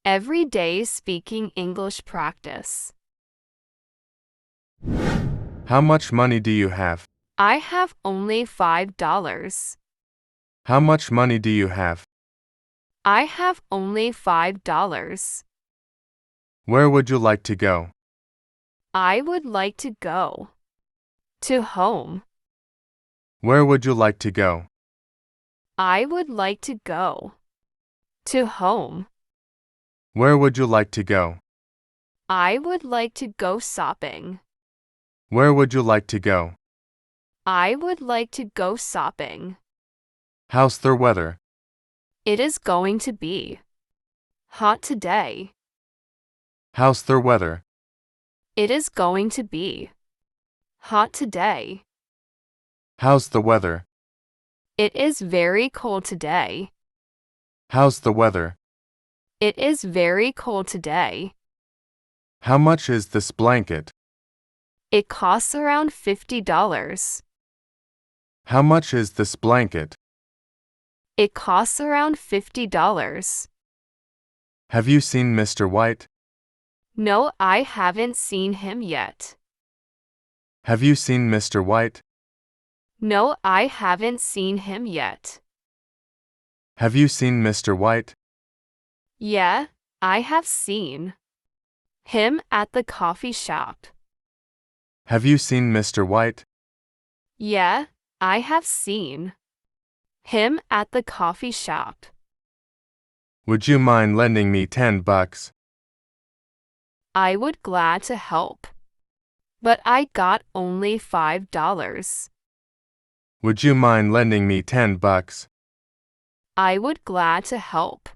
Everyday speaking English practice. How much money do you have? I have only $5. How much money do you have? I have only $5. Where would you like to go? I would like to go to home. Where would you like to go? I would like to go to home. Where would you like to go? I would like to go shopping. Where would you like to go? I would like to go shopping. How's the weather? It is going to be hot today. How's the weather? It is going to be hot today. How's the weather? It is very cold today. How's the weather? It is very cold today. How much is this blanket? It costs around $50. How much is this blanket? It costs around $50. Have you seen Mr. White? No, I haven't seen him yet. Have you seen Mr. White? No, I haven't seen him yet. Have you seen Mr. White? Yeah, I have seen him at the coffee shop. Have you seen Mr. White? Yeah, I have seen him at the coffee shop. Would you mind lending me $10? I would glad to help, but I got only $5. Would you mind lending me $10? I would glad to help,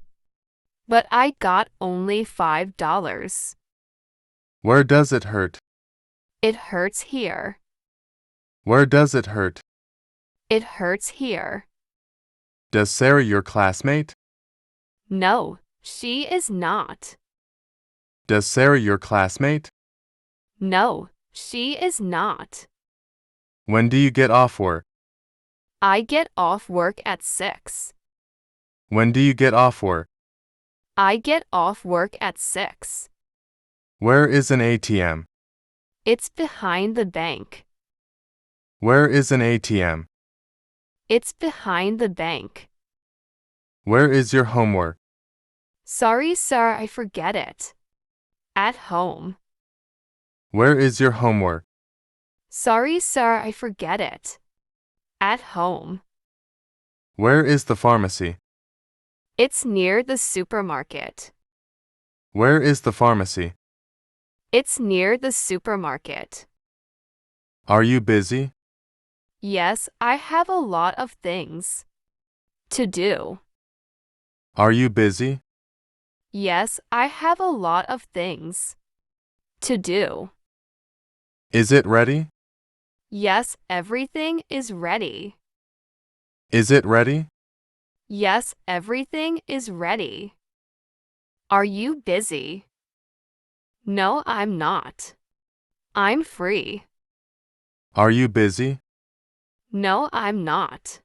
but I got only $5. Where does it hurt? It hurts here. Where does it hurt? It hurts here. Does Sarah your classmate? No, she is not. Does Sarah your classmate? No, she is not. When do you get off work? I get off work at 6. When do you get off work? I get off work at 6. Where is an ATM? It's behind the bank. Where is an ATM? It's behind the bank. Where is your homework? Sorry, sir, I forget it. At home. Where is your homework? Sorry, sir, I forget it. At home. Where is the pharmacy? It's near the supermarket. Where is the pharmacy? It's near the supermarket. Are you busy? Yes, I have a lot of things to do. Are you busy? Yes, I have a lot of things to do. Is it ready? Yes, everything is ready. Is it ready? Yes, everything is ready. Are you busy? No, I'm not. I'm free. Are you busy? No, I'm not.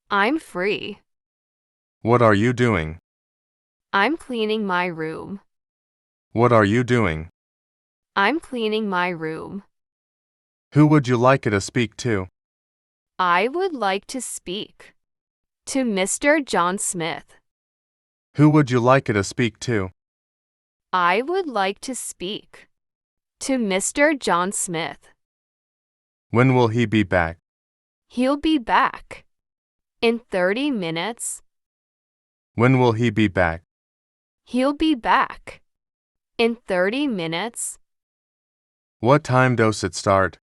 I'm free. What are you doing? I'm cleaning my room. What are you doing? I'm cleaning my room. Who would you like to speak to? I would like to speak to Mr. John Smith. Who would you like to speak to? I would like to speak to Mr. John Smith. When will he be back? He'll be back in 30 minutes. When will he be back? He'll be back in 30 minutes. What time does it start?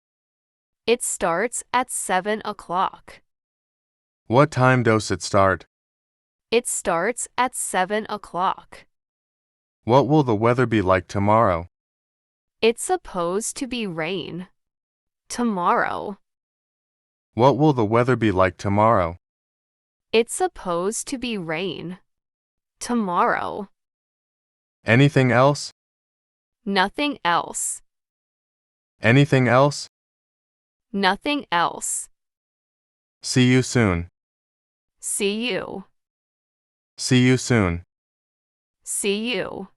It starts at 7 o'clock. What time does it start? It starts at 7 o'clock. What will the weather be like tomorrow? It's supposed to be rain tomorrow. What will the weather be like tomorrow? It's supposed to be rain tomorrow. Anything else? Nothing else. Anything else? Nothing else. See you soon. See you. See you soon. See you.